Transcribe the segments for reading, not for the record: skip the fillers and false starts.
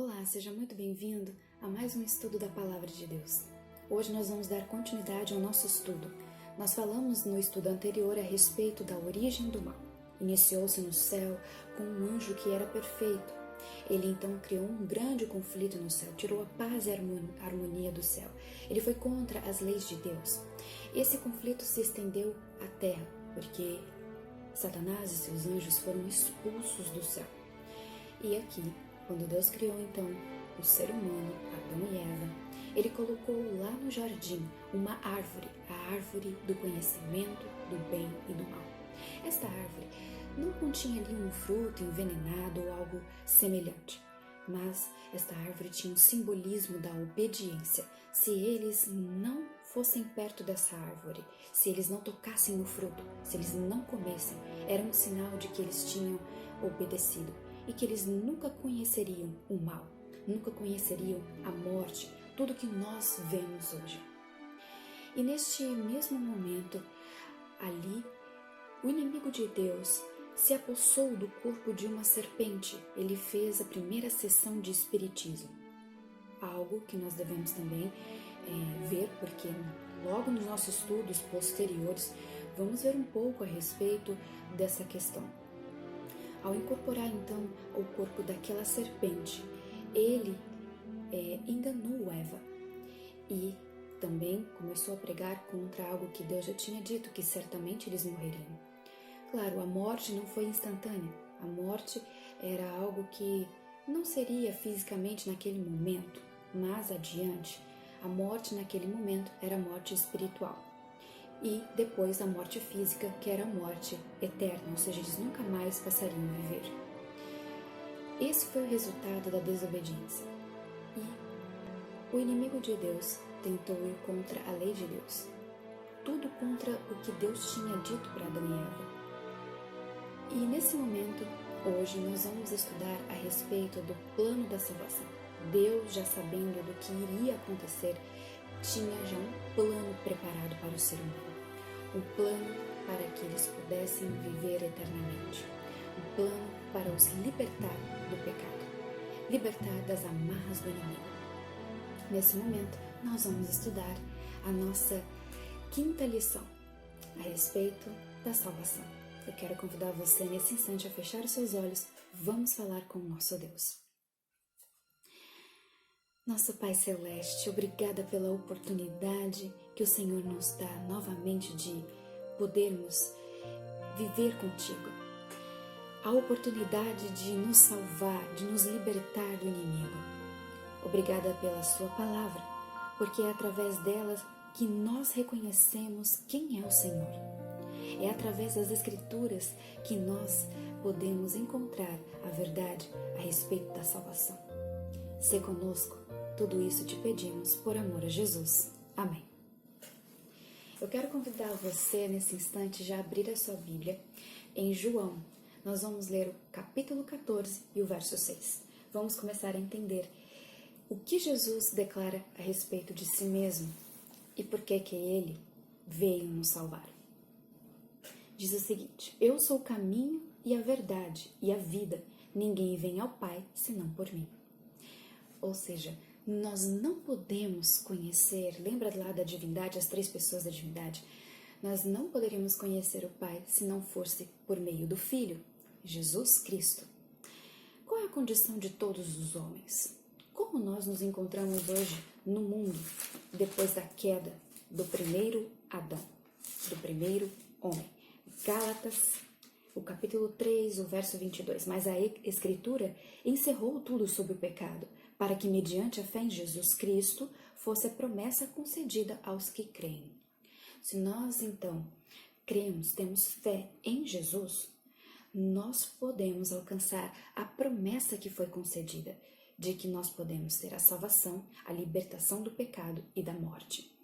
Olá, seja muito bem-vindo a mais um estudo da Palavra de Deus. Hoje nós vamos dar continuidade ao nosso estudo. Nós falamos no estudo anterior a respeito da origem do mal. Iniciou-se no céu com um anjo que era perfeito. Ele então criou um grande conflito no céu, tirou a paz e a harmonia do céu. Ele foi contra as leis de Deus. Esse conflito se estendeu à terra, porque Satanás e seus anjos foram expulsos do céu. E aqui, quando Deus criou então o ser humano, Adão e Eva, Ele colocou lá no jardim uma árvore, a árvore do conhecimento do bem e do mal. Esta árvore não continha ali um fruto envenenado ou algo semelhante, mas esta árvore tinha um simbolismo da obediência. Se eles não fossem perto dessa árvore, se eles não tocassem no fruto, se eles não comessem, era um sinal de que eles tinham obedecido e que eles nunca conheceriam o mal, nunca conheceriam a morte, tudo que nós vemos hoje. E neste mesmo momento, ali, o inimigo de Deus se apossou do corpo de uma serpente. Ele fez a primeira sessão de espiritismo, algo que nós devemos também ver, porque logo nos nossos estudos posteriores vamos ver um pouco a respeito dessa questão. Ao incorporar então o corpo daquela serpente, ele enganou Eva e também começou a pregar contra algo que Deus já tinha dito, que certamente eles morreriam. Claro, a morte não foi instantânea, a morte era algo que não seria fisicamente naquele momento, mas adiante, a morte naquele momento era a morte espiritual. E depois a morte física, que era a morte eterna, ou seja, eles nunca mais passariam a viver. Esse foi o resultado da desobediência. E o inimigo de Deus tentou ir contra a lei de Deus. Tudo contra o que Deus tinha dito para Adão e Eva. E nesse momento, hoje, nós vamos estudar a respeito do plano da salvação. Deus, já sabendo do que iria acontecer, tinha já um plano preparado para o ser humano. Um plano para que eles pudessem viver eternamente. Um plano para os libertar do pecado. Libertar das amarras do inimigo. Nesse momento, nós vamos estudar a nossa quinta lição a respeito da salvação. Eu quero convidar você nesse instante a fechar os seus olhos. Vamos falar com o nosso Deus. Nosso Pai Celeste, obrigada pela oportunidade que o Senhor nos dá novamente de podermos viver contigo. A oportunidade de nos salvar, de nos libertar do inimigo. Obrigada pela sua palavra, porque é através dela que nós reconhecemos quem é o Senhor. É através das Escrituras que nós podemos encontrar a verdade a respeito da salvação. Sê conosco, tudo isso te pedimos por amor a Jesus. Amém. Eu quero convidar você nesse instante já a abrir a sua Bíblia em João. Nós vamos ler o capítulo 14 e o verso 6. Vamos começar a entender o que Jesus declara a respeito de si mesmo e por que ele veio nos salvar. Diz o seguinte: eu sou o caminho e a verdade e a vida. Ninguém vem ao Pai senão por mim. Ou seja, nós não podemos conhecer, lembra lá da divindade, as três pessoas da divindade? Nós não poderíamos conhecer o Pai se não fosse por meio do Filho, Jesus Cristo. Qual é a condição de todos os homens? Como nós nos encontramos hoje no mundo, depois da queda do primeiro Adão, do primeiro homem? Gálatas, o capítulo 3, o verso 22. Mas a Escritura encerrou tudo sobre o pecado, para que mediante a fé em Jesus Cristo fosse a promessa concedida aos que creem. Se nós então cremos, temos fé em Jesus, nós podemos alcançar a promessa que foi concedida, de que nós podemos ter a salvação, a libertação do pecado e da morte.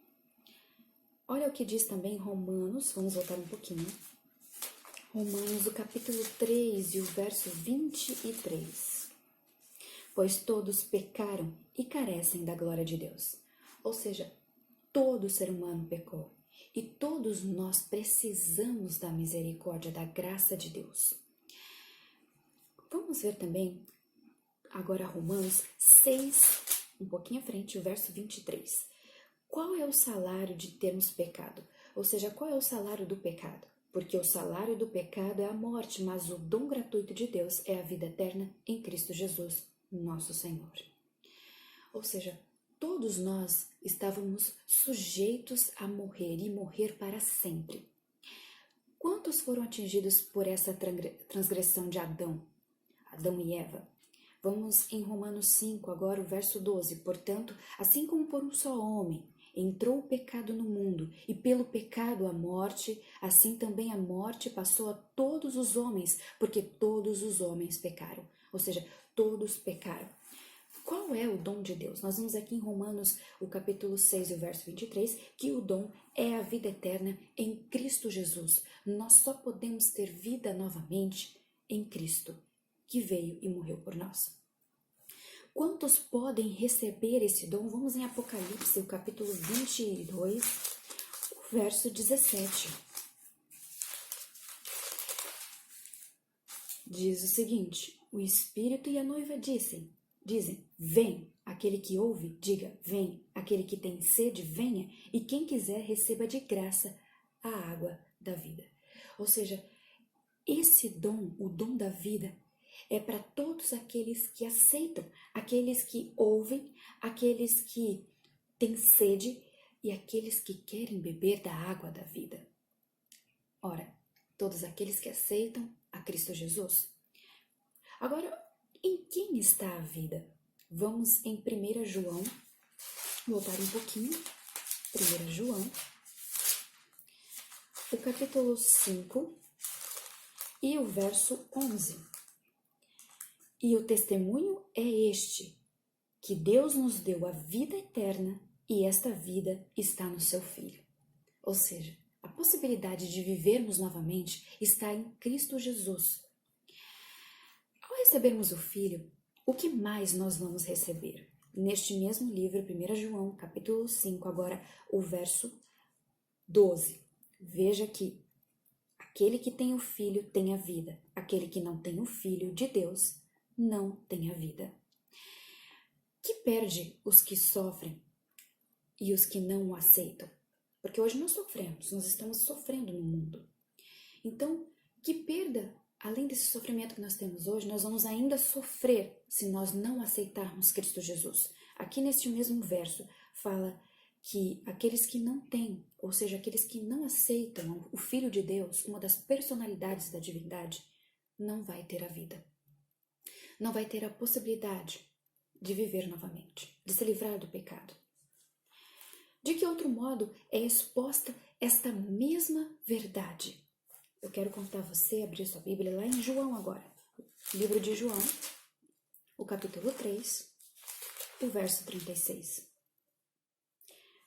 Olha o que diz também Romanos, vamos voltar um pouquinho. Romanos, o capítulo 3 e o verso 23. Pois todos pecaram e carecem da glória de Deus. Ou seja, todo ser humano pecou. E todos nós precisamos da misericórdia, da graça de Deus. Vamos ver também agora Romanos 6, um pouquinho à frente, o verso 23. Qual é o salário de termos pecado? Ou seja, qual é o salário do pecado? Porque o salário do pecado é a morte, mas o dom gratuito de Deus é a vida eterna em Cristo Jesus, nosso Senhor. Ou seja, todos nós estávamos sujeitos a morrer e morrer para sempre. Quantos foram atingidos por essa transgressão de Adão e Eva? Vamos em Romanos 5, agora o verso 12. Portanto, assim como por um só homem entrou o pecado no mundo, e pelo pecado a morte, assim também a morte passou a todos os homens, porque todos os homens pecaram. Ou seja, todos pecaram. Qual é o dom de Deus? Nós vamos aqui em Romanos, o capítulo 6 e o verso 23, que o dom é a vida eterna em Cristo Jesus. Nós só podemos ter vida novamente em Cristo, que veio e morreu por nós. Quantos podem receber esse dom? Vamos em Apocalipse, o capítulo 22, o verso 17. Diz o seguinte: o Espírito e a noiva dizem, vem. Aquele que ouve, diga, vem. Aquele que tem sede, venha. E quem quiser, receba de graça a água da vida. Ou seja, esse dom, o dom da vida, é para todos aqueles que aceitam, aqueles que ouvem, aqueles que têm sede e aqueles que querem beber da água da vida. Ora, todos aqueles que aceitam a Cristo Jesus. Agora, em quem está a vida? Vamos em 1 João, voltar um pouquinho, 1 João, o capítulo 5 e o verso 11. E o testemunho é este, que Deus nos deu a vida eterna e esta vida está no seu Filho. Ou seja, a possibilidade de vivermos novamente está em Cristo Jesus. Ao recebermos o Filho, o que mais nós vamos receber? Neste mesmo livro, 1 João, capítulo 5, agora o verso 12. Veja que aquele que tem o Filho tem a vida, aquele que não tem o Filho de Deus não tem a vida. Que perde os que sofrem e os que não o aceitam? Porque hoje nós sofremos, nós estamos sofrendo no mundo. Então, que perda, além desse sofrimento que nós temos hoje, nós vamos ainda sofrer se nós não aceitarmos Cristo Jesus. Aqui neste mesmo verso fala que aqueles que não têm, ou seja, aqueles que não aceitam o Filho de Deus, uma das personalidades da divindade, não vai ter a vida. Não vai ter a possibilidade de viver novamente, de se livrar do pecado. De que outro modo é exposta esta mesma verdade? Eu quero convidar você a abrir sua Bíblia lá em João agora. Livro de João, o capítulo 3, o verso 36.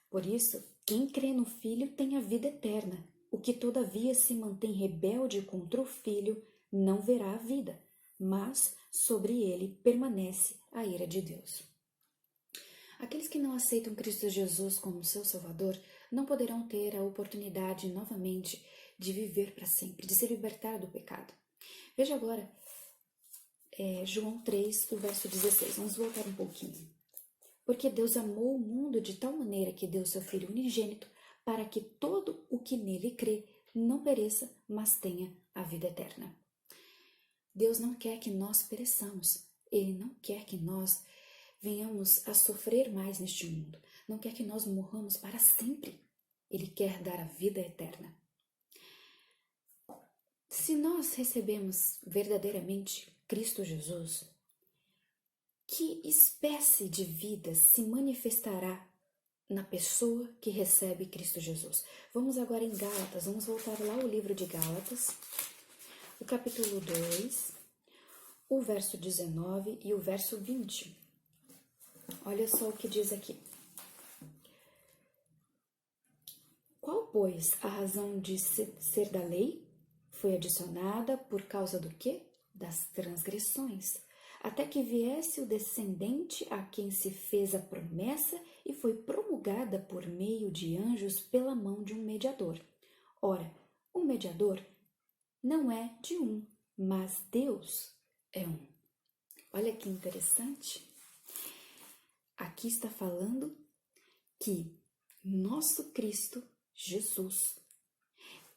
Por isso, quem crê no Filho tem a vida eterna. O que todavia se mantém rebelde contra o Filho não verá a vida, mas sobre ele permanece a ira de Deus. Aqueles que não aceitam Cristo Jesus como seu Salvador não poderão ter a oportunidade novamente de viver para sempre, de se libertar do pecado. Veja agora João 3, o verso 16. Vamos voltar um pouquinho. Porque Deus amou o mundo de tal maneira que deu seu Filho unigênito para que todo o que nele crê não pereça, mas tenha a vida eterna. Deus não quer que nós pereçamos. Ele não quer que nós venhamos a sofrer mais neste mundo. Não quer que nós morramos para sempre. Ele quer dar a vida eterna. Se nós recebemos verdadeiramente Cristo Jesus, que espécie de vida se manifestará na pessoa que recebe Cristo Jesus? Vamos agora em Gálatas, vamos voltar lá ao livro de Gálatas, o capítulo 2, o verso 19 e o verso 20. Olha só o que diz aqui. Qual, pois, a razão de ser da lei? Foi adicionada por causa do quê? Das transgressões, até que viesse o descendente a quem se fez a promessa e foi promulgada por meio de anjos pela mão de um mediador. Ora, o mediador não é de um, mas Deus é um. Olha que interessante. Aqui está falando que nosso Cristo, Jesus,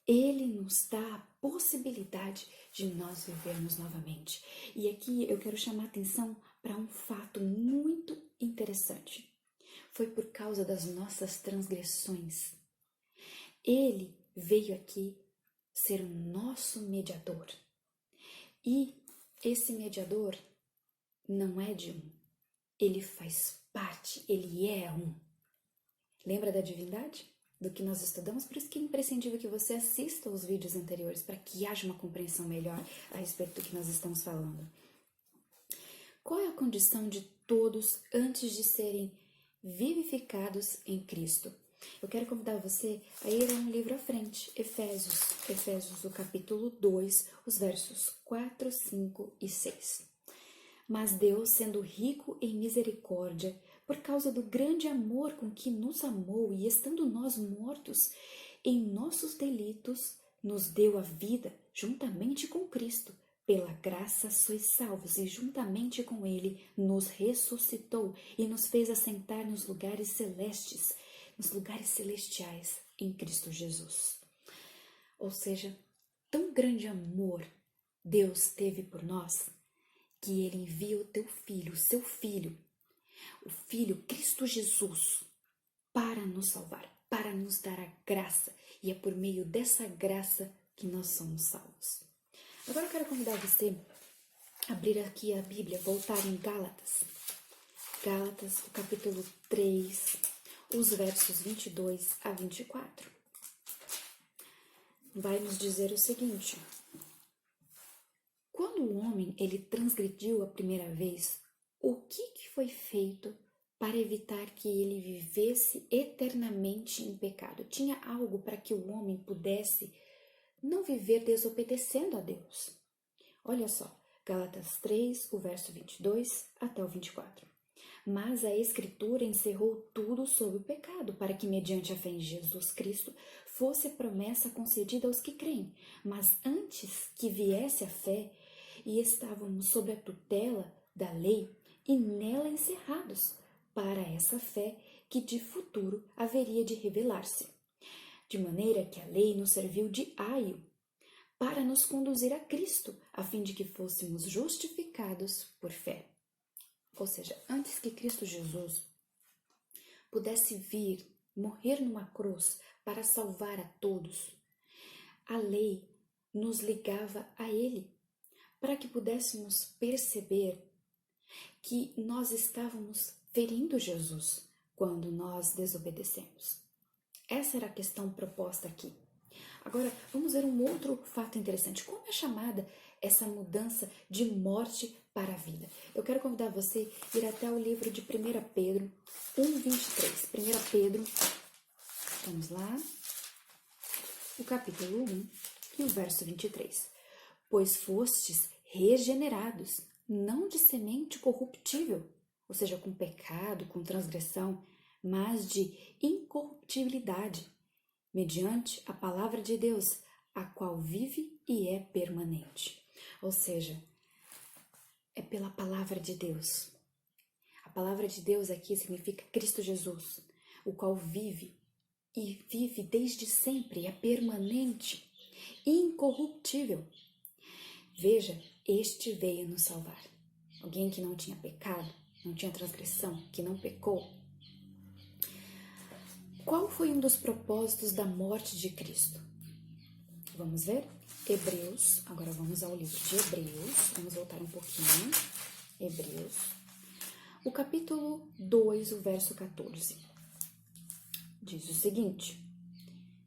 Ele nos dá a possibilidade de nós vivermos novamente. E aqui eu quero chamar a atenção para um fato muito interessante. Foi por causa das nossas transgressões. Ele veio aqui ser o nosso mediador. E esse mediador não é de um. Ele faz parte, ele é um. Lembra da divindade? Do que nós estudamos? Por isso que é imprescindível que você assista os vídeos anteriores para que haja uma compreensão melhor a respeito do que nós estamos falando. Qual é a condição de todos antes de serem vivificados em Cristo? Eu quero convidar você a ir a um livro à frente, Efésios, o capítulo 2, os versos 4, 5 e 6. Mas Deus, sendo rico em misericórdia, por causa do grande amor com que nos amou e estando nós mortos em nossos delitos, nos deu a vida juntamente com Cristo. Pela graça sois salvos e juntamente com Ele nos ressuscitou e nos fez assentar nos lugares celestes, nos lugares celestiais em Cristo Jesus. Ou seja, tão grande amor Deus teve por nós que Ele envia o teu filho, o seu filho, o Filho Cristo Jesus, para nos salvar, para nos dar a graça. E é por meio dessa graça que nós somos salvos. Agora eu quero convidar você a abrir aqui a Bíblia, voltar em Gálatas. Gálatas, o capítulo 3, os versos 22 a 24. Vai nos dizer o seguinte: quando o homem ele transgrediu a primeira vez, o que foi feito para evitar que ele vivesse eternamente em pecado? Tinha algo para que o homem pudesse não viver desobedecendo a Deus. Olha só, Gálatas 3, o verso 22 até o 24. Mas a Escritura encerrou tudo sobre o pecado, para que mediante a fé em Jesus Cristo fosse a promessa concedida aos que creem. Mas antes que viesse a fé, e estávamos sob a tutela da lei e nela encerrados, para essa fé que de futuro haveria de revelar-se. De maneira que a lei nos serviu de aio para nos conduzir a Cristo, a fim de que fôssemos justificados por fé. Ou seja, antes que Cristo Jesus pudesse vir, morrer numa cruz para salvar a todos, a lei nos ligava a Ele, para que pudéssemos perceber que nós estávamos ferindo Jesus quando nós desobedecemos. Essa era a questão proposta aqui. Agora, vamos ver um outro fato interessante. Como é chamada essa mudança de morte para a vida? Eu quero convidar você a ir até o livro de 1 Pedro 1:23. 1 Pedro, vamos lá, o capítulo 1 e o verso 23. Pois fostes regenerados, não de semente corruptível, ou seja, com pecado, com transgressão, mas de incorruptibilidade, mediante a palavra de Deus, a qual vive e é permanente. Ou seja, é pela palavra de Deus. A palavra de Deus aqui significa Cristo Jesus, o qual vive e vive desde sempre, é permanente, incorruptível. Veja, este veio nos salvar. Alguém que não tinha pecado, não tinha transgressão, que não pecou. Qual foi um dos propósitos da morte de Cristo? Vamos ver? Hebreus, agora vamos ao livro de Hebreus, vamos voltar um pouquinho. Hebreus, o capítulo 2, o verso 14. Diz o seguinte: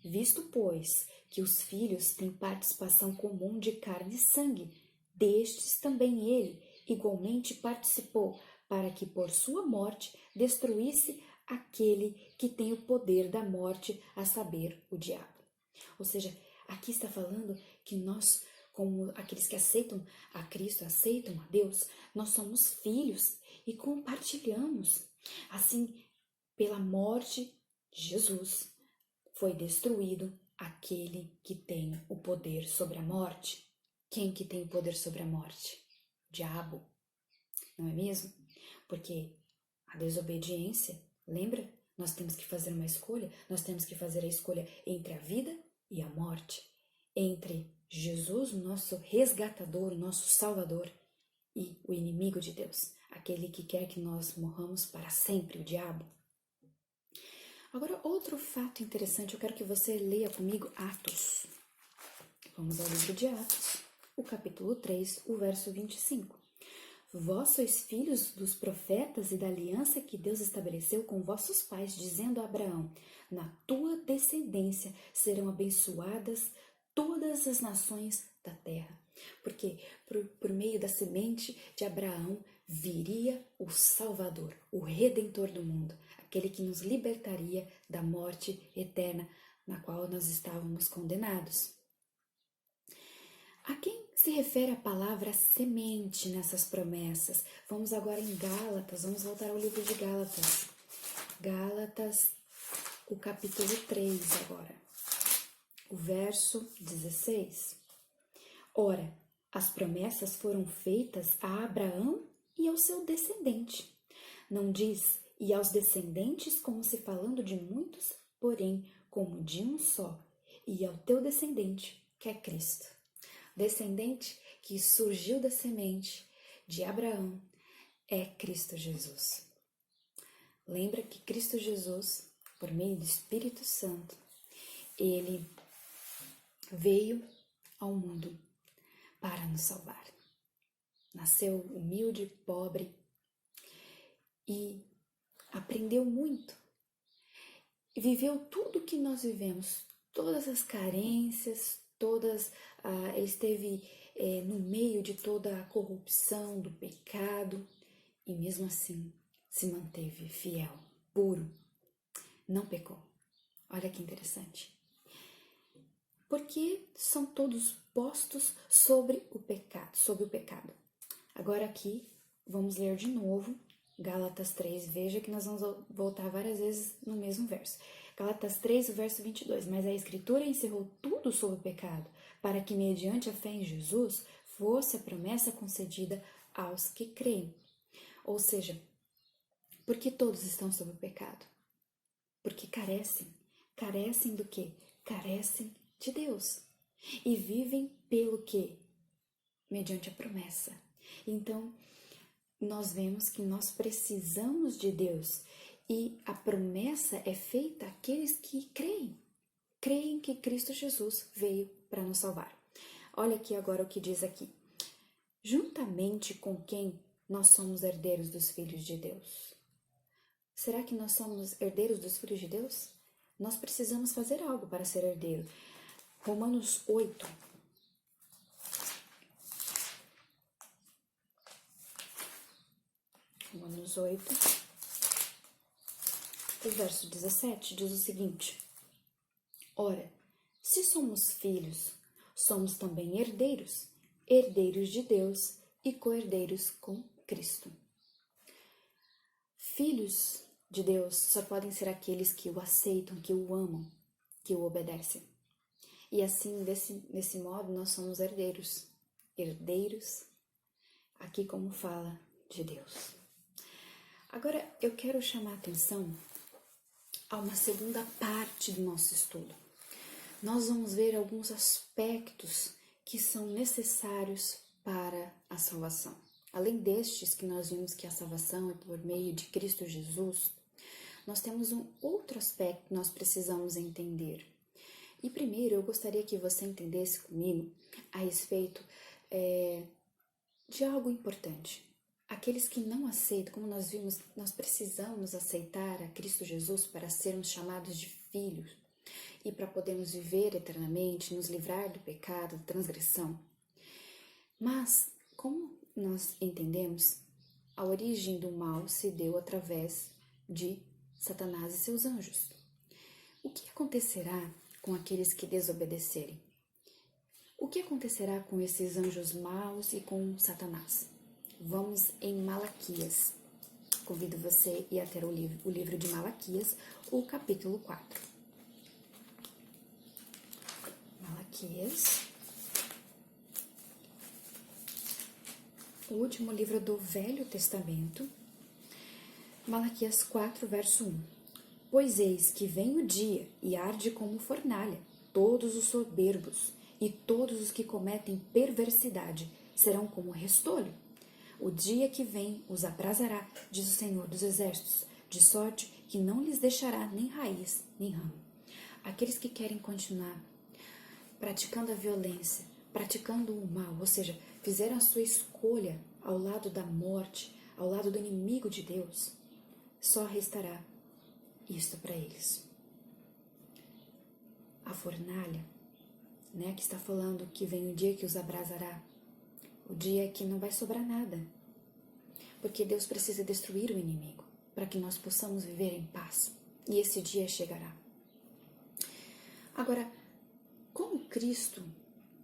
visto, pois, que os filhos têm participação comum de carne e sangue, destes também ele igualmente participou, para que por sua morte destruísse aquele que tem o poder da morte, a saber, o diabo. Ou seja, aqui está falando que nós, como aqueles que aceitam a Cristo, aceitam a Deus, nós somos filhos e compartilhamos. Assim, pela morte de Jesus, foi destruído aquele que tem o poder sobre a morte. Quem que tem o poder sobre a morte? O diabo. não é mesmo? Porque a desobediência, lembra? Nós temos que fazer uma escolha, nós temos que fazer a escolha entre a vida e a morte, entre Jesus, o nosso resgatador, o nosso salvador, e o inimigo de Deus, aquele que quer que nós morramos para sempre, o diabo. Agora, outro fato interessante, eu quero que você leia comigo Atos. Vamos ao livro de Atos, o capítulo 3, o verso 25. Vós sois filhos dos profetas e da aliança que Deus estabeleceu com vossos pais, dizendo a Abraão, na tua descendência serão abençoadas todas as nações da terra. Porque por meio da semente de Abraão viria o Salvador, o Redentor do mundo, aquele que nos libertaria da morte eterna na qual nós estávamos condenados. A quem se refere a palavra semente nessas promessas? Vamos agora em Gálatas, vamos voltar ao livro de Gálatas. Gálatas, o capítulo 3 agora, o verso 16. Ora, as promessas foram feitas a Abraão e ao seu descendente. Não diz, e aos descendentes como se falando de muitos, porém como de um só, e ao teu descendente, que é Cristo. Descendente que surgiu da semente de Abraão é Cristo Jesus. Lembra que Cristo Jesus, por meio do Espírito Santo, ele veio ao mundo para nos salvar. Nasceu humilde, pobre e aprendeu muito. E viveu tudo o que nós vivemos, todas as carências, ele esteve no meio de toda a corrupção, do pecado, e mesmo assim se manteve fiel, puro, não pecou. Olha que interessante. Porque são todos postos sobre o pecado. Agora aqui, vamos ler de novo Gálatas 3, veja que nós vamos voltar várias vezes no mesmo verso. Gálatas 3, o verso 22. Mas a Escritura encerrou tudo sobre o pecado, para que mediante a fé em Jesus fosse a promessa concedida aos que creem. Ou seja, porque todos estão sob o pecado? Porque carecem do quê? Carecem de Deus. E vivem pelo quê? Mediante a promessa. Então, nós vemos que nós precisamos de Deus e a promessa é feita àqueles que creem que Cristo Jesus veio para nos salvar. Olha aqui agora o que diz aqui. Juntamente com quem nós somos herdeiros dos filhos de Deus? Será que nós somos herdeiros dos filhos de Deus? Nós precisamos fazer algo para ser herdeiro. Romanos 8. Romanos 8, o verso 17 diz o seguinte: ora, se somos filhos, somos também herdeiros, herdeiros de Deus e co-herdeiros com Cristo. Filhos de Deus só podem ser aqueles que o aceitam, que o amam, que o obedecem. E assim, desse modo, nós somos herdeiros. Herdeiros, aqui como fala de Deus. Agora, eu quero chamar a atenção a uma segunda parte do nosso estudo. Nós vamos ver alguns aspectos que são necessários para a salvação. Além destes que nós vimos que a salvação é por meio de Cristo Jesus, nós temos um outro aspecto que nós precisamos entender. E primeiro, eu gostaria que você entendesse comigo a respeito de algo importante. Aqueles que não aceitam, como nós vimos, nós precisamos aceitar a Cristo Jesus para sermos chamados de filhos e para podermos viver eternamente, nos livrar do pecado, da transgressão. Mas, como nós entendemos, a origem do mal se deu através de Satanás e seus anjos. O que acontecerá com aqueles que desobedecerem? O que acontecerá com esses anjos maus e com Satanás? Vamos em Malaquias. Convido você a ir até o livro de Malaquias, o capítulo 4. Malaquias, o último livro do Velho Testamento, Malaquias 4, verso 1. Pois eis que vem o dia e arde como fornalha, todos os soberbos e todos os que cometem perversidade serão como restolho. O dia que vem os abrasará, diz o Senhor dos Exércitos, de sorte que não lhes deixará nem raiz, nem ramo. Aqueles que querem continuar praticando a violência, praticando o mal, ou seja, fizeram a sua escolha ao lado da morte, ao lado do inimigo de Deus, só restará isto para eles. A fornalha, que está falando que vem o dia que os abrasará, o dia que não vai sobrar nada, porque Deus precisa destruir o inimigo para que nós possamos viver em paz, e esse dia chegará. Agora, como Cristo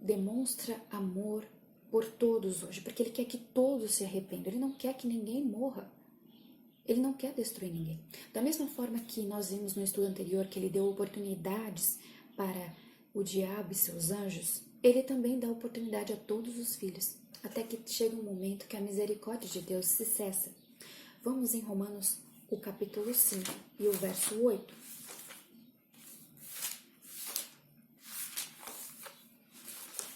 demonstra amor por todos hoje? Porque Ele quer que todos se arrependam, Ele não quer que ninguém morra, Ele não quer destruir ninguém. Da mesma forma que nós vimos no estudo anterior que Ele deu oportunidades para o diabo e seus anjos, Ele também dá oportunidade a todos os filhos, até que chega um momento que a misericórdia de Deus se cessa. Vamos em Romanos, o capítulo 5 e o verso 8.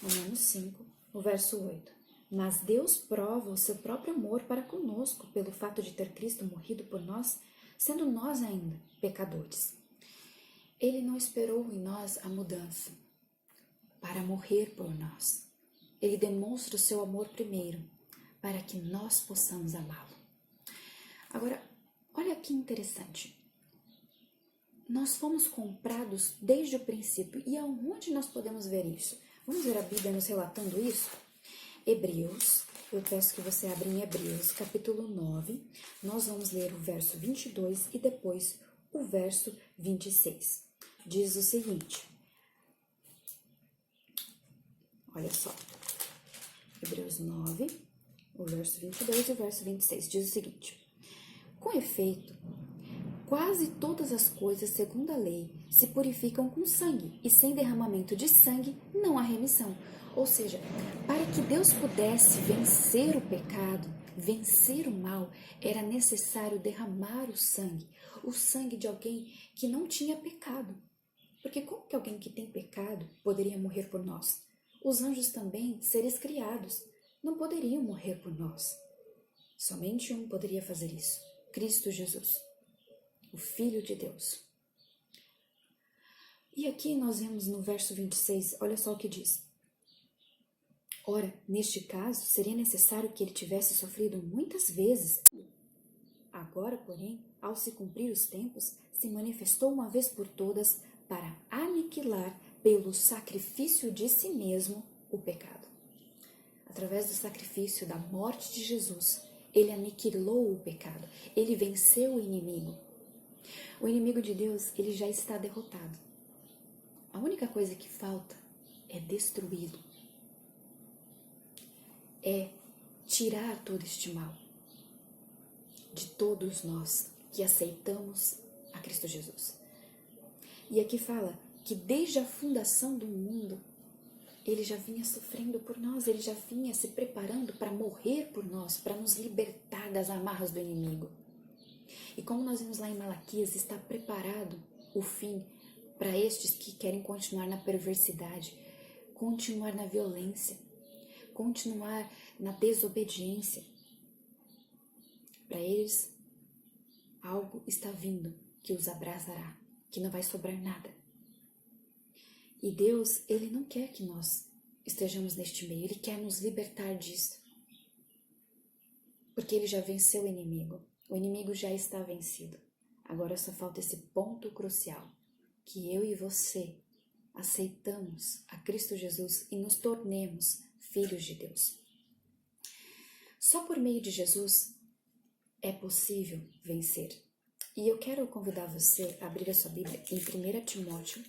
Romanos 5, o verso 8. Mas Deus prova o seu próprio amor para conosco pelo fato de ter Cristo morrido por nós, sendo nós ainda pecadores. Ele não esperou em nós a mudança para morrer por nós. Ele demonstra o seu amor primeiro, para que nós possamos amá-lo. Agora, olha que interessante. Nós fomos comprados desde o princípio. E aonde nós podemos ver isso? Vamos ver a Bíblia nos relatando isso? Hebreus, eu peço que você abra em Hebreus, capítulo 9. Nós vamos ler o verso 22 e depois o verso 26. Diz o seguinte. Olha só. Hebreus 9, o verso 22 e o verso 26. Diz o seguinte. Com efeito, quase todas as coisas, segundo a lei, se purificam com sangue, e sem derramamento de sangue não há remissão. Ou seja, para que Deus pudesse vencer o pecado, vencer o mal, era necessário derramar o sangue de alguém que não tinha pecado. Porque como que alguém que tem pecado poderia morrer por nós? Os anjos também, seres criados, não poderiam morrer por nós. Somente um poderia fazer isso, Cristo Jesus, o Filho de Deus. E aqui nós vemos no verso 26, olha só o que diz. Ora, neste caso, seria necessário que ele tivesse sofrido muitas vezes. Agora, porém, ao se cumprir os tempos, se manifestou uma vez por todas para aniquilar pelo sacrifício de si mesmo o pecado. Através do sacrifício da morte de Jesus, ele aniquilou o pecado, ele venceu o inimigo. O inimigo de Deus, ele já está derrotado. A única coisa que falta é destruí-lo. É tirar todo este mal de todos nós que aceitamos a Cristo Jesus. E aqui fala que desde a fundação do mundo, ele já vinha sofrendo por nós, ele já vinha se preparando para morrer por nós, para nos libertar das amarras do inimigo. E como nós vimos lá em Malaquias, está preparado o fim para estes que querem continuar na perversidade, continuar na violência, continuar na desobediência. Para eles, algo está vindo que os abrasará, que não vai sobrar nada. E Deus, ele não quer que nós estejamos neste meio, ele quer nos libertar disso. Porque ele já venceu o inimigo já está vencido. Agora só falta esse ponto crucial, que eu e você aceitamos a Cristo Jesus e nos tornemos filhos de Deus. Só por meio de Jesus é possível vencer. E eu quero convidar você a abrir a sua Bíblia em 1 Timóteo.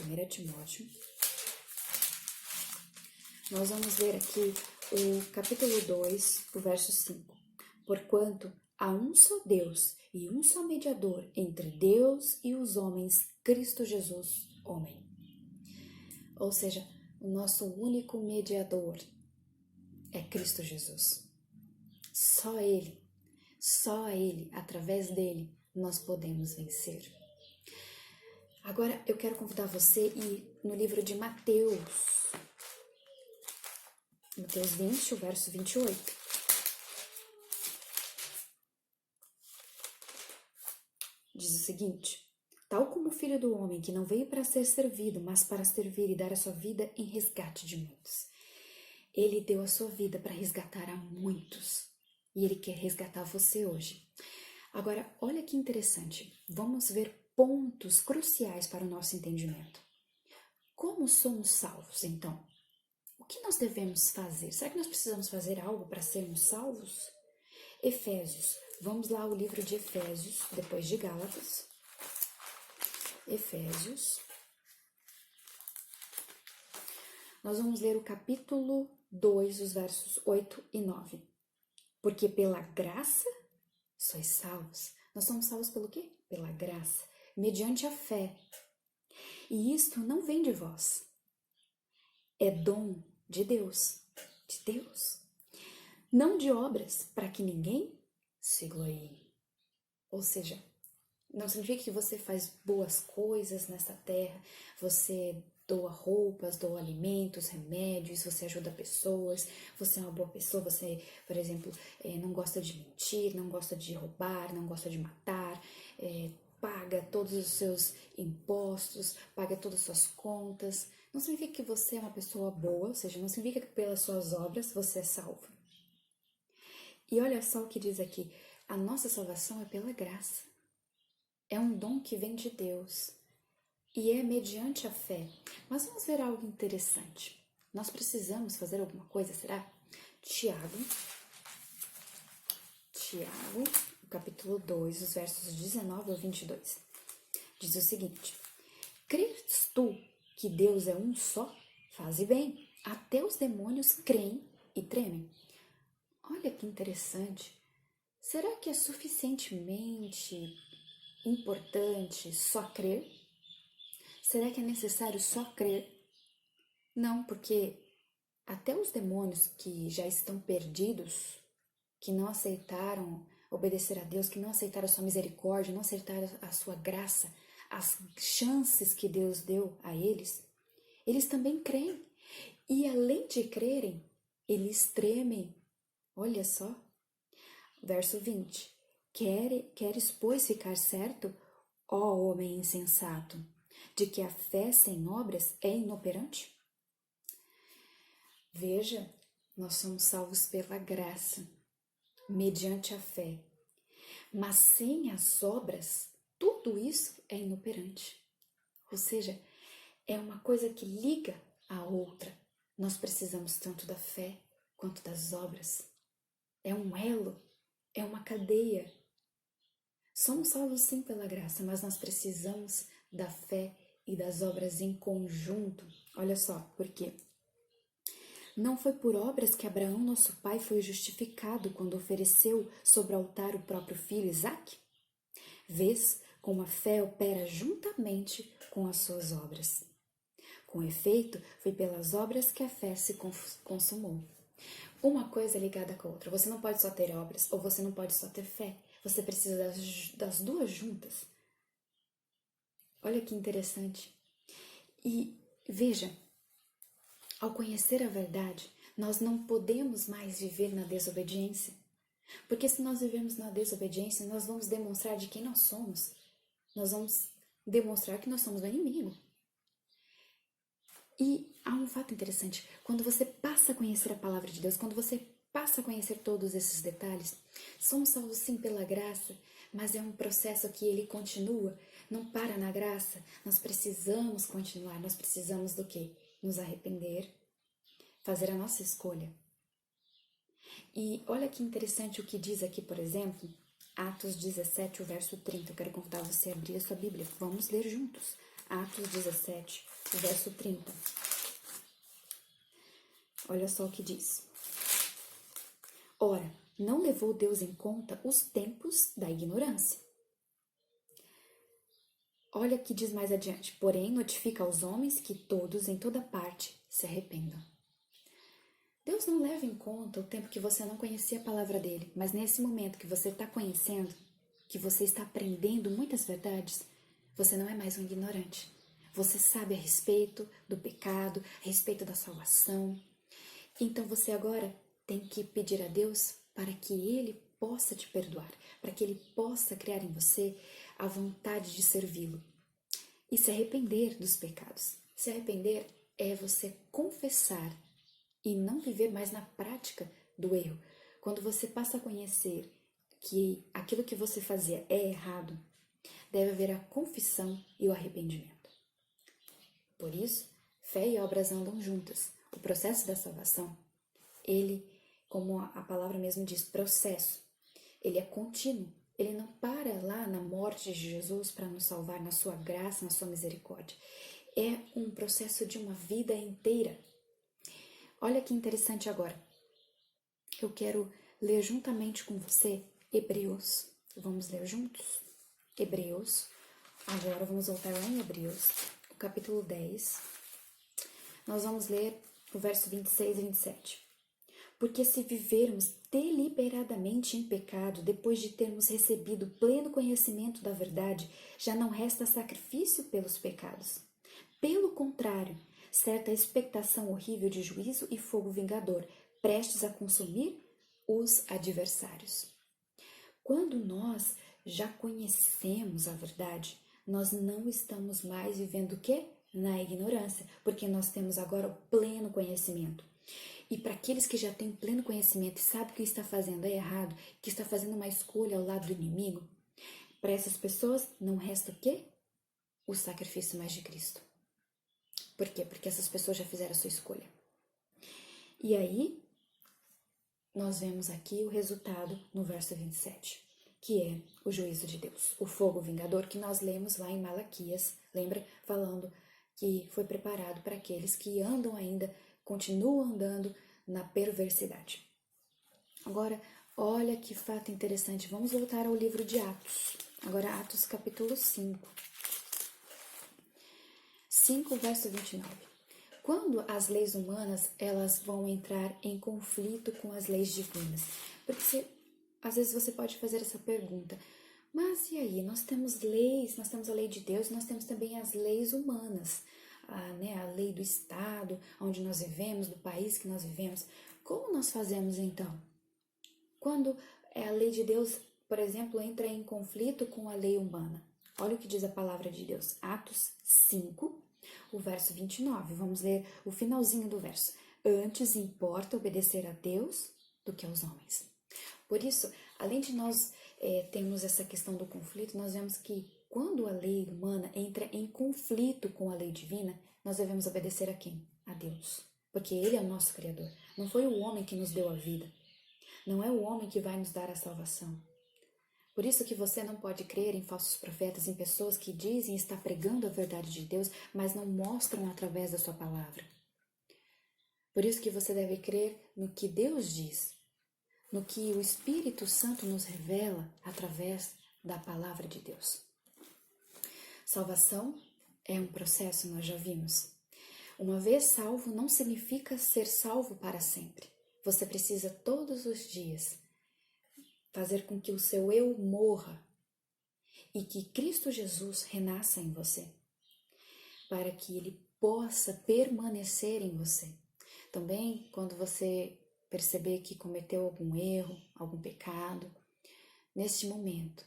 1 Timóteo. Nós vamos ver aqui o capítulo 2, o verso 5. Porquanto há um só Deus e um só mediador entre Deus e os homens, Cristo Jesus, homem. Ou seja, O nosso único mediador é Cristo Jesus. Só Ele, através dele, nós podemos vencer. Agora eu quero convidar você a ir no livro de Mateus 20, o verso 28. Diz o seguinte: tal como o Filho do Homem, que não veio para ser servido, mas para servir e dar a sua vida em resgate de muitos. Ele deu a sua vida para resgatar a muitos. E Ele quer resgatar você hoje. Agora, olha que interessante. Vamos ver pontos cruciais para o nosso entendimento. Como somos salvos, então? O que nós devemos fazer? Será que nós precisamos fazer algo para sermos salvos? Efésios. Vamos lá ao livro de Efésios, depois de Gálatas. Efésios. Nós vamos ler o capítulo 2, os versos 8 e 9. Porque pela graça sois salvos. Nós somos salvos pelo quê? Pela graça, mediante a fé. E isto não vem de vós. É dom de Deus. De Deus. Não de obras, para que ninguém se glorie. Ou seja, não significa que você faz boas coisas nessa terra, você doa roupas, doa alimentos, remédios, você ajuda pessoas, você é uma boa pessoa, você, por exemplo, não gosta de mentir, não gosta de roubar, não gosta de matar, paga todos os seus impostos, paga todas as suas contas. Não significa que você é uma pessoa boa, ou seja, não significa que pelas suas obras você é salvo. E olha só o que diz aqui, a nossa salvação é pela graça. É um dom que vem de Deus e é mediante a fé. Mas vamos ver algo interessante. Nós precisamos fazer alguma coisa, será? Tiago, o capítulo 2, os versos 19 ao 22. Diz o seguinte: crês tu que Deus é um só? Faze bem. Até os demônios creem e tremem. Olha que interessante. Será que é suficientemente importante só crer? Será que é necessário só crer? Não, porque até os demônios que já estão perdidos, que não aceitaram obedecer a Deus, que não aceitaram a sua misericórdia, não aceitaram a sua graça, as chances que Deus deu a eles, eles também creem. E além de crerem, eles tremem. Olha só. Verso 20. Queres, pois, ficar certo, ó homem insensato, de que a fé sem obras é inoperante? Veja, nós somos salvos pela graça, mediante a fé. Mas sem as obras, tudo isso é inoperante. Ou seja, é uma coisa que liga a outra. Nós precisamos tanto da fé quanto das obras. É um elo, é uma cadeia. Somos salvos sim pela graça, mas nós precisamos da fé e das obras em conjunto. Olha só, por quê? Não foi por obras que Abraão, nosso pai, foi justificado quando ofereceu sobre o altar o próprio filho Isaque? Vês como a fé opera juntamente com as suas obras. Com efeito, foi pelas obras que a fé se consumou. Uma coisa é ligada com a outra. Você não pode só ter obras, ou você não pode só ter fé. Você precisa das duas juntas. Olha que interessante. E veja, ao conhecer a verdade, nós não podemos mais viver na desobediência. Porque se nós vivemos na desobediência, nós vamos demonstrar de quem nós somos. Nós vamos demonstrar que nós somos o inimigo. E há um fato interessante. Quando você passa a conhecer a palavra de Deus, quando você passa a conhecer todos esses detalhes, somos salvos sim pela graça, mas é um processo que ele continua, não para na graça. Nós precisamos continuar, nós precisamos do quê? Nos arrepender, fazer a nossa escolha. E olha que interessante o que diz aqui, por exemplo, Atos 17, o verso 30. Eu quero convidar você a abrir a sua Bíblia. Vamos ler juntos. Atos 17, o verso 30. Olha só o que diz. Ora, não levou Deus em conta os tempos da ignorância. Olha que diz mais adiante. Porém, notifica aos homens que todos, em toda parte, se arrependam. Deus não leva em conta o tempo que você não conhecia a palavra dele, mas nesse momento que você está conhecendo, que você está aprendendo muitas verdades, você não é mais um ignorante. Você sabe a respeito do pecado, a respeito da salvação. Então você agora tem que pedir a Deus para que Ele possa te perdoar, para que Ele possa criar em você a vontade de servi-lo e se arrepender dos pecados. Se arrepender é você confessar e não viver mais na prática do erro. Quando você passa a conhecer que aquilo que você fazia é errado, deve haver a confissão e o arrependimento. Por isso, fé e obras andam juntas. O processo da salvação, ele, como a palavra mesmo diz, processo, ele é contínuo. Ele não para lá na morte de Jesus para nos salvar, na sua graça, na sua misericórdia. É um processo de uma vida inteira. Olha que interessante agora. Eu quero ler juntamente com você Hebreus. Vamos ler juntos? Hebreus. Agora vamos voltar lá em Hebreus, o capítulo 10. Nós vamos ler o verso 26 e 27. Porque se vivermos deliberadamente em pecado, depois de termos recebido pleno conhecimento da verdade, já não resta sacrifício pelos pecados. Pelo contrário, certa expectação horrível de juízo e fogo vingador, prestes a consumir os adversários. Quando nós já conhecemos a verdade, nós não estamos mais vivendo o quê? Na ignorância, porque nós temos agora o pleno conhecimento. E para aqueles que já têm pleno conhecimento e sabem que o que está fazendo é errado, que está fazendo uma escolha ao lado do inimigo, para essas pessoas não resta o quê? O sacrifício mais de Cristo. Por quê? Porque essas pessoas já fizeram a sua escolha. E aí, nós vemos aqui o resultado no verso 27, que é o juízo de Deus, o fogo vingador que nós lemos lá em Malaquias, lembra? Falando que foi preparado para aqueles que andam ainda, continuam andando na perversidade. Agora, olha que fato interessante, vamos voltar ao livro de Atos, agora Atos capítulo 5. 5, verso 29. Quando as leis humanas, elas vão entrar em conflito com as leis divinas? Porque às vezes você pode fazer essa pergunta, mas e aí? Nós temos leis, nós temos a lei de Deus, nós temos também as leis humanas, a lei do Estado, onde nós vivemos, do país que nós vivemos. Como nós fazemos então? Quando a lei de Deus, por exemplo, entra em conflito com a lei humana. Olha o que diz a palavra de Deus, Atos 5, o verso 29. Vamos ler o finalzinho do verso. Antes importa obedecer a Deus do que aos homens. Por isso, além de nós termos essa questão do conflito, nós vemos que quando a lei humana entra em conflito com a lei divina, nós devemos obedecer a quem? A Deus. Porque Ele é o nosso Criador. Não foi o homem que nos deu a vida. Não é o homem que vai nos dar a salvação. Por isso que você não pode crer em falsos profetas, em pessoas que dizem estar pregando a verdade de Deus, mas não mostram através da sua palavra. Por isso que você deve crer no que Deus diz, no que o Espírito Santo nos revela através da palavra de Deus. Salvação é um processo, nós já vimos. Uma vez salvo não significa ser salvo para sempre. Você precisa todos os dias fazer com que o seu eu morra e que Cristo Jesus renasça em você, para que Ele possa permanecer em você. Também, quando você perceber que cometeu algum erro, algum pecado, neste momento,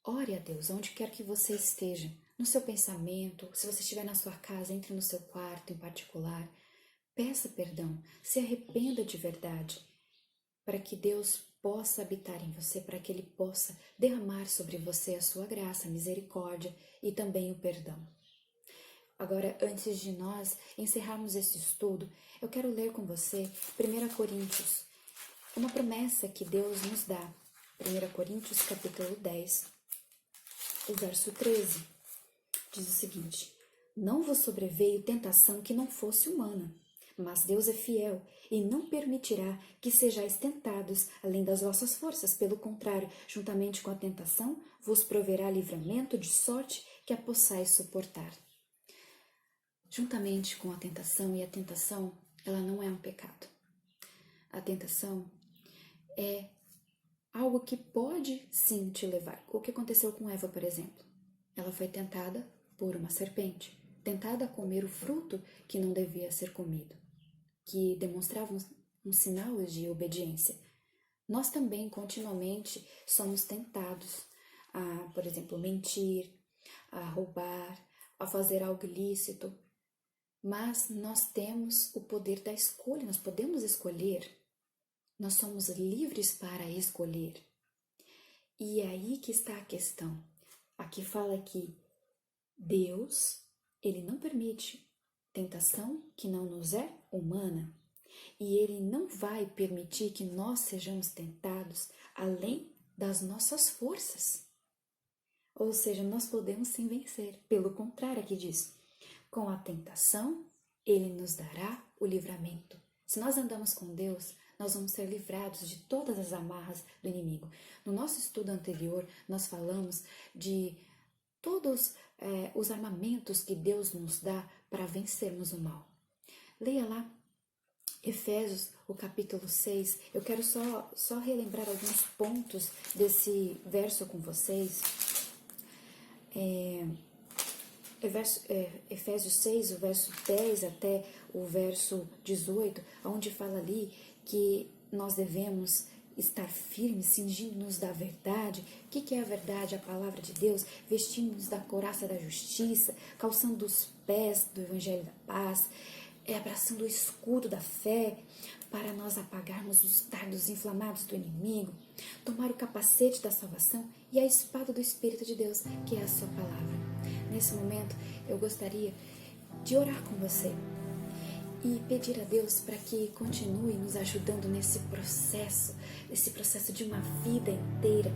ore a Deus, onde quer que você esteja, no seu pensamento, se você estiver na sua casa, entre no seu quarto em particular, peça perdão, se arrependa de verdade, para que Deus possa habitar em você, para que Ele possa derramar sobre você a sua graça, a misericórdia e também o perdão. Agora, antes de nós encerrarmos esse estudo, eu quero ler com você 1 Coríntios, uma promessa que Deus nos dá. 1 Coríntios, capítulo 10, o verso 13, diz o seguinte: Não vos sobreveio tentação que não fosse humana, mas Deus é fiel e não permitirá que sejais tentados além das vossas forças. Pelo contrário, juntamente com a tentação, vos proverá livramento de sorte que a possais suportar. Juntamente com a tentação, e a tentação, ela não é um pecado. A tentação é algo que pode sim te levar. O que aconteceu com Eva, por exemplo? Ela foi tentada por uma serpente, tentada a comer o fruto que não devia ser comido, que demonstrava um sinal de obediência. Nós também continuamente somos tentados a, por exemplo, mentir, a roubar, a fazer algo ilícito, mas nós temos o poder da escolha, nós podemos escolher, nós somos livres para escolher. E é aí que está a questão. Aqui fala que Deus, Ele não permite tentação que não nos é humana. E Ele não vai permitir que nós sejamos tentados além das nossas forças. Ou seja, nós podemos sim vencer. Pelo contrário, aqui diz, com a tentação, Ele nos dará o livramento. Se nós andamos com Deus, nós vamos ser livrados de todas as amarras do inimigo. No nosso estudo anterior, nós falamos de todos os armamentos que Deus nos dá para vencermos o mal. Leia lá Efésios, o capítulo 6. Eu quero só relembrar alguns pontos desse verso com vocês. Efésios 6, o verso 10 até o verso 18, onde fala ali que nós devemos estar firmes, cingindo-nos da verdade. O que é a verdade? A palavra de Deus, vestindo-nos da couraça da justiça, calçando os pés do evangelho da paz, abraçando o escudo da fé, para nós apagarmos os dardos inflamados do inimigo, tomar o capacete da salvação e a espada do Espírito de Deus, que é a sua palavra. Nesse momento, eu gostaria de orar com você e pedir a Deus para que continue nos ajudando nesse processo de uma vida inteira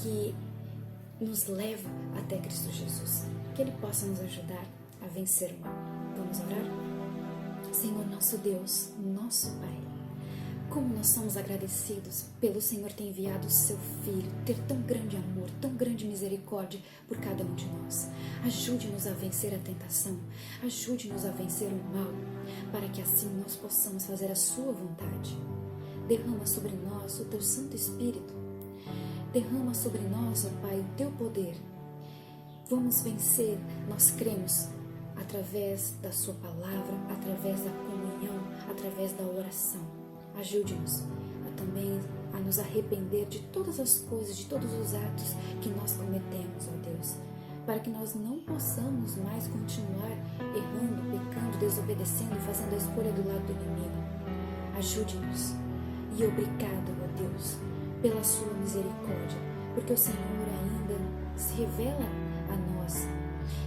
que nos leva até Cristo Jesus. Que Ele possa nos ajudar a vencer o mal. Vamos orar? Senhor, nosso Deus, nosso Pai, como nós somos agradecidos pelo Senhor ter enviado o seu Filho, ter tão grande amor, tão grande misericórdia por cada um de nós. Ajude-nos a vencer a tentação, ajude-nos a vencer o mal, para que assim nós possamos fazer a sua vontade. Derrama sobre nós o teu Santo Espírito, derrama sobre nós, ó Pai, o teu poder. Vamos vencer, nós cremos, através da sua palavra, através da comunhão, através da oração. Ajude-nos também a nos arrepender de todas as coisas, de todos os atos que nós cometemos, ó Deus, para que nós não possamos mais continuar errando, pecando, desobedecendo, fazendo a escolha do lado do inimigo. Ajude-nos e obrigado, ó Deus, pela sua misericórdia, porque o Senhor ainda se revela a nós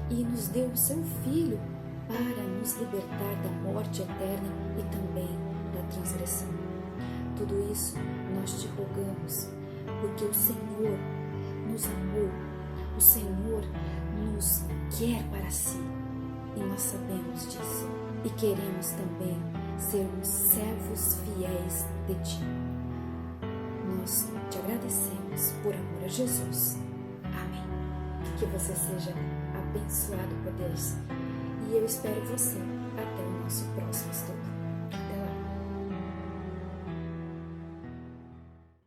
e nos deu o seu Filho para nos libertar da morte eterna e também da transgressão. Tudo isso nós te rogamos, porque o Senhor nos amou, o Senhor nos quer para si, e nós sabemos disso, e queremos também sermos servos fiéis de ti. Nós te agradecemos por amor a Jesus. Amém. Que você seja abençoado por Deus, e eu espero você até o nosso próximo estudo.